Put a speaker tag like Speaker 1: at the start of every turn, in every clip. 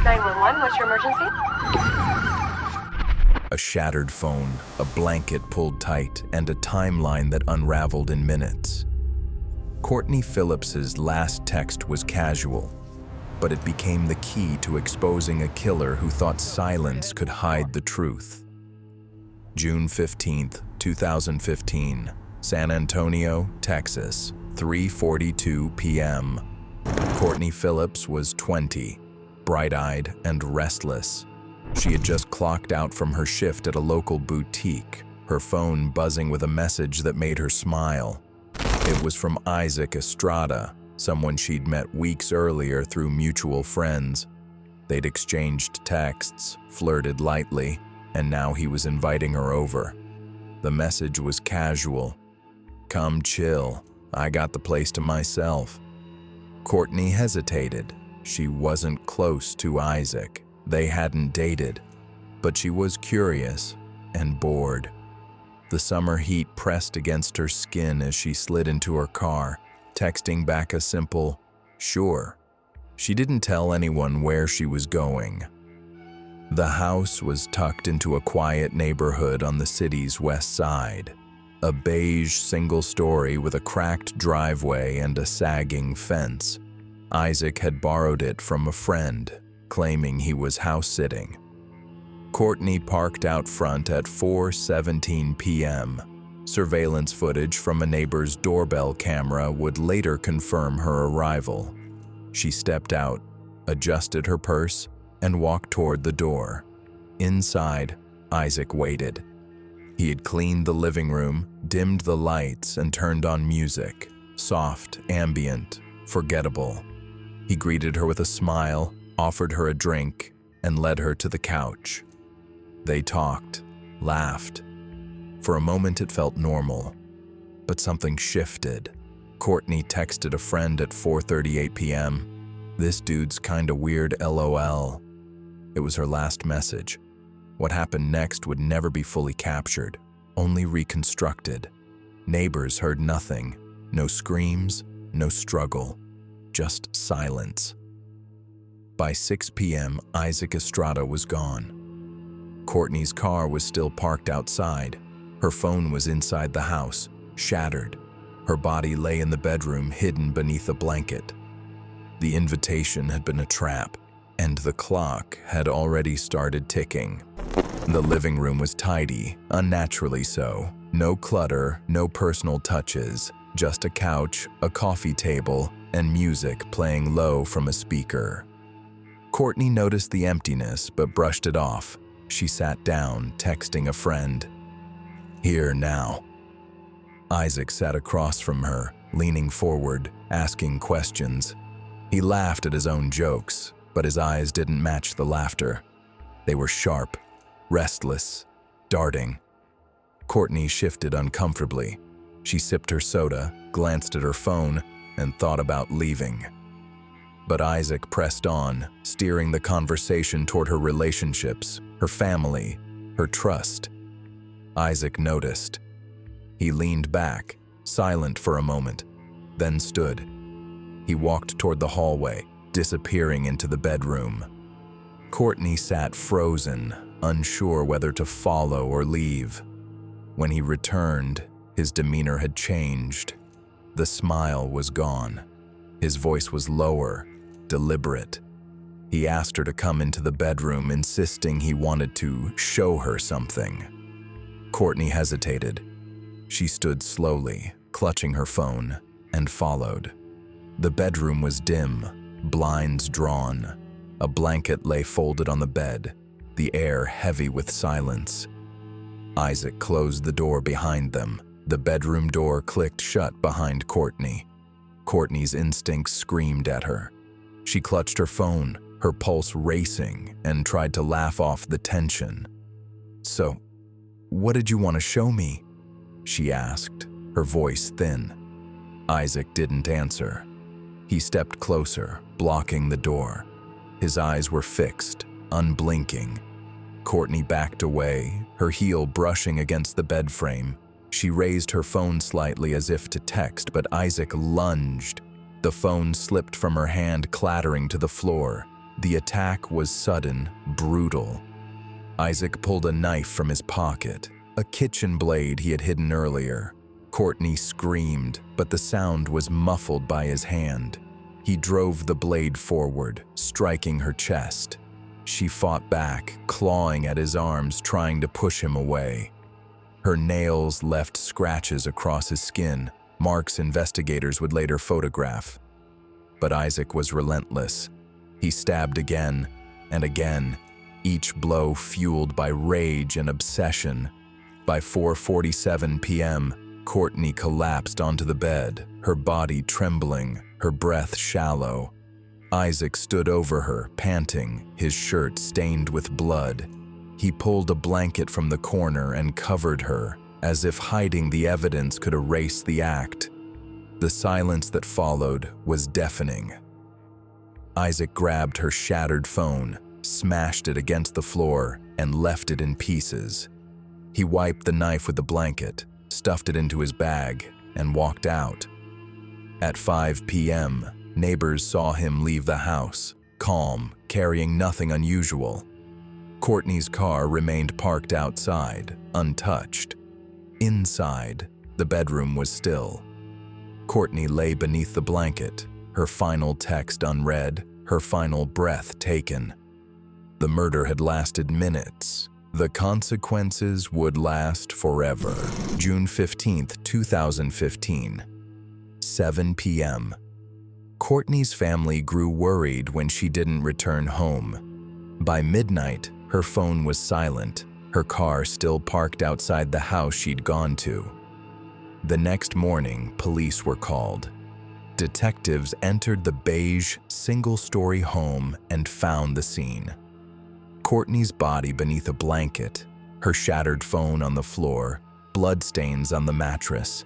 Speaker 1: 911, what's your emergency?
Speaker 2: A shattered phone, a blanket pulled tight, and a timeline that unraveled in minutes. Courtney Phillips's last text was casual, but it became the key to exposing a killer who thought silence could hide the truth. June 15, 2015, San Antonio, Texas, 3:42 p.m. Courtney Phillips was 20, bright-eyed and restless. She had just clocked out from her shift at a local boutique, her phone buzzing with a message that made her smile. It was from Isaac Estrada, someone she'd met weeks earlier through mutual friends. They'd exchanged texts, flirted lightly, and now he was inviting her over. The message was casual. "Come chill, I got the place to myself." Courtney hesitated. She wasn't close to Isaac. They hadn't dated, but she was curious and bored. The summer heat pressed against her skin as she slid into her car, texting back a simple, "Sure." She didn't tell anyone where she was going. The house was tucked into a quiet neighborhood on the city's west side. A beige single-story with a cracked driveway and a sagging fence. Isaac had borrowed it from a friend, claiming he was house-sitting. Courtney parked out front at 4:17 p.m. Surveillance footage from a neighbor's doorbell camera would later confirm her arrival. She stepped out, adjusted her purse, and walked toward the door. Inside, Isaac waited. He had cleaned the living room, dimmed the lights, and turned on music. Soft, ambient, forgettable. He greeted her with a smile, offered her a drink, and led her to the couch. They talked, laughed. For a moment it felt normal, but something shifted. Courtney texted a friend at 4:38 p.m. "This dude's kinda weird, LOL." It was her last message. What happened next would never be fully captured, only reconstructed. Neighbors heard nothing. No screams, no struggle, just silence. By 6 p.m., Isaac Estrada was gone. Courtney's car was still parked outside. Her phone was inside the house, shattered. Her body lay in the bedroom, hidden beneath a blanket. The invitation had been a trap, and the clock had already started ticking. The living room was tidy, unnaturally so. No clutter, no personal touches, just a couch, a coffee table, and music playing low from a speaker. Courtney noticed the emptiness but brushed it off. She sat down, texting a friend. "Here now." Isaac sat across from her, leaning forward, asking questions. He laughed at his own jokes, but his eyes didn't match the laughter. They were sharp, restless, darting. Courtney shifted uncomfortably. She sipped her soda, glanced at her phone, and thought about leaving. But Isaac pressed on, steering the conversation toward her relationships, her family, her trust. Isaac noticed. He leaned back, silent for a moment, then stood. He walked toward the hallway, disappearing into the bedroom. Courtney sat frozen, unsure whether to follow or leave. When he returned, his demeanor had changed. The smile was gone. His voice was lower, deliberate. He asked her to come into the bedroom, insisting he wanted to show her something. Courtney hesitated. She stood slowly, clutching her phone, and followed. The bedroom was dim, blinds drawn. A blanket lay folded on the bed, the air heavy with silence. Isaac closed the door behind them. The bedroom door clicked shut behind Courtney. Courtney's instincts screamed at her. She clutched her phone, her pulse racing, and tried to laugh off the tension. "So, what did you want to show me?" she asked, her voice thin. Isaac didn't answer. He stepped closer, blocking the door. His eyes were fixed, unblinking. Courtney backed away, her heel brushing against the bed frame. She raised her phone slightly as if to text, but Isaac lunged. The phone slipped from her hand, clattering to the floor. The attack was sudden, brutal. Isaac pulled a knife from his pocket, a kitchen blade he had hidden earlier. Courtney screamed, but the sound was muffled by his hand. He drove the blade forward, striking her chest. She fought back, clawing at his arms, trying to push him away. Her nails left scratches across his skin, marks investigators would later photograph. But Isaac was relentless. He stabbed again and again, each blow fueled by rage and obsession. By 4:47 p.m., Courtney collapsed onto the bed, her body trembling, her breath shallow. Isaac stood over her, panting, his shirt stained with blood. He pulled a blanket from the corner and covered her, as if hiding the evidence could erase the act. The silence that followed was deafening. Isaac grabbed her shattered phone, smashed it against the floor, and left it in pieces. He wiped the knife with the blanket, stuffed it into his bag, and walked out. At 5 p.m., neighbors saw him leave the house, calm, carrying nothing unusual. Courtney's car remained parked outside, untouched. Inside, the bedroom was still. Courtney lay beneath the blanket, her final text unread, her final breath taken. The murder had lasted minutes. The consequences would last forever. June 15, 2015, 7 p.m. Courtney's family grew worried when she didn't return home. By midnight, her phone was silent, her car still parked outside the house she'd gone to. The next morning, police were called. Detectives entered the beige, single-story home and found the scene. Courtney's body beneath a blanket, her shattered phone on the floor, bloodstains on the mattress.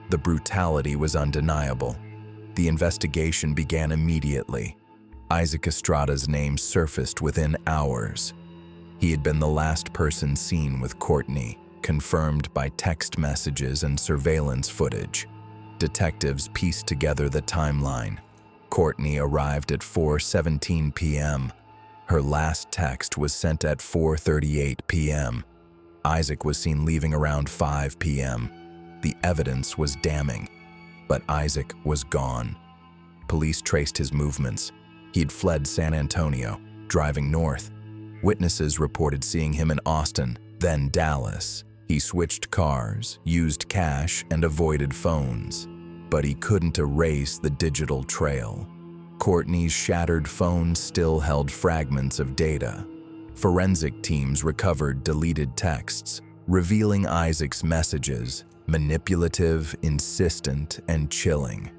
Speaker 2: The brutality was undeniable. The investigation began immediately. Isaac Estrada's name surfaced within hours. He had been the last person seen with Courtney, confirmed by text messages and surveillance footage. Detectives pieced together the timeline. Courtney arrived at 4:17 p.m. Her last text was sent at 4:38 p.m. Isaac was seen leaving around 5 p.m. The evidence was damning, but Isaac was gone. Police traced his movements. He'd fled San Antonio, driving north. Witnesses reported seeing him in Austin, then Dallas. He switched cars, used cash, and avoided phones. But he couldn't erase the digital trail. Courtney's shattered phone still held fragments of data. Forensic teams recovered deleted texts, revealing Isaac's messages, manipulative, insistent, and chilling.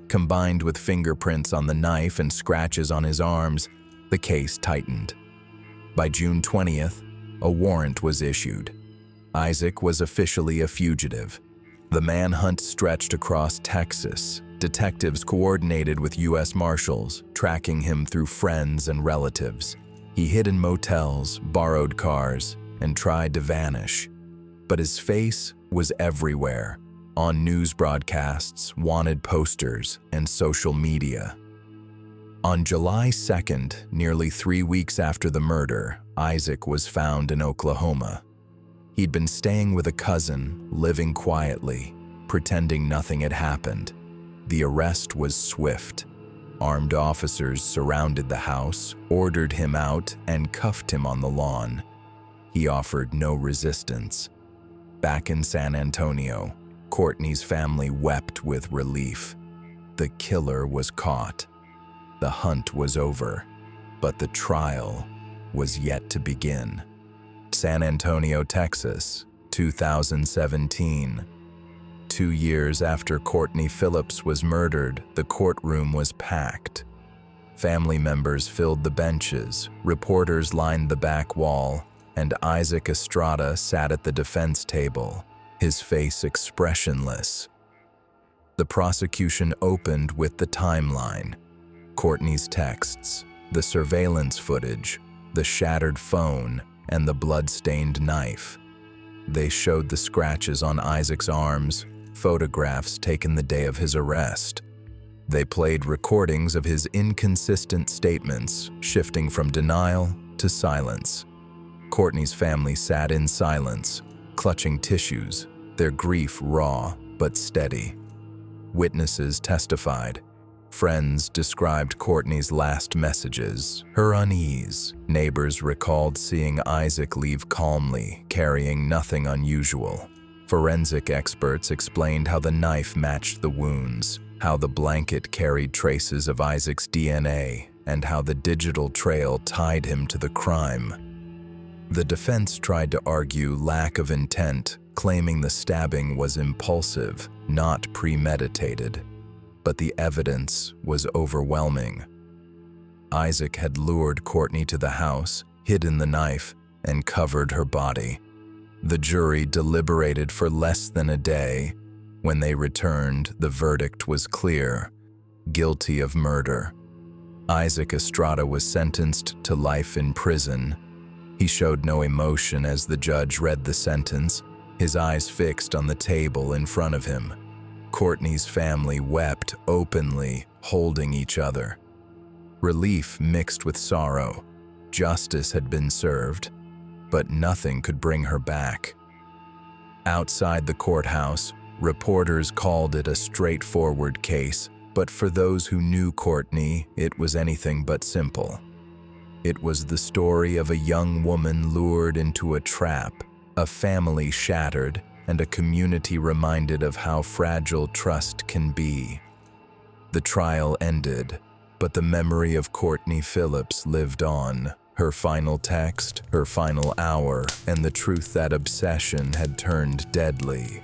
Speaker 2: Combined with fingerprints on the knife and scratches on his arms, the case tightened. By June 20th, a warrant was issued. Isaac was officially a fugitive. The manhunt stretched across Texas. Detectives coordinated with U.S. Marshals, tracking him through friends and relatives. He hid in motels, borrowed cars, and tried to vanish. But his face was everywhere, on news broadcasts, wanted posters, and social media. On July 2nd, nearly 3 weeks after the murder, Isaac was found in Oklahoma. He'd been staying with a cousin, living quietly, pretending nothing had happened. The arrest was swift. Armed officers surrounded the house, ordered him out, and cuffed him on the lawn. He offered no resistance. Back in San Antonio, Courtney's family wept with relief. The killer was caught. The hunt was over, but the trial was yet to begin. San Antonio, Texas, 2017. 2 years after Courtney Phillips was murdered, the courtroom was packed. Family members filled the benches, reporters lined the back wall, and Isaac Estrada sat at the defense table, his face expressionless. The prosecution opened with the timeline: Courtney's texts, the surveillance footage, the shattered phone, and the blood-stained knife. They showed the scratches on Isaac's arms, photographs taken the day of his arrest. They played recordings of his inconsistent statements, shifting from denial to silence. Courtney's family sat in silence, clutching tissues, their grief raw but steady. Witnesses testified. Friends described Courtney's last messages, her unease. Neighbors recalled seeing Isaac leave calmly, carrying nothing unusual. Forensic experts explained how the knife matched the wounds, how the blanket carried traces of Isaac's DNA, and how the digital trail tied him to the crime. The defense tried to argue lack of intent, claiming the stabbing was impulsive, not premeditated. But the evidence was overwhelming. Isaac had lured Courtney to the house, hidden the knife, and covered her body. The jury deliberated for less than a day. When they returned, the verdict was clear: guilty of murder. Isaac Estrada was sentenced to life in prison. He showed no emotion as the judge read the sentence, his eyes fixed on the table in front of him. Courtney's family wept openly, holding each other. Relief mixed with sorrow. Justice had been served, but nothing could bring her back. Outside the courthouse, reporters called it a straightforward case, but for those who knew Courtney, it was anything but simple. It was the story of a young woman lured into a trap, a family shattered, and a community reminded of how fragile trust can be. The trial ended, but the memory of Courtney Phillips lived on. Her final text, her final hour, and the truth that obsession had turned deadly.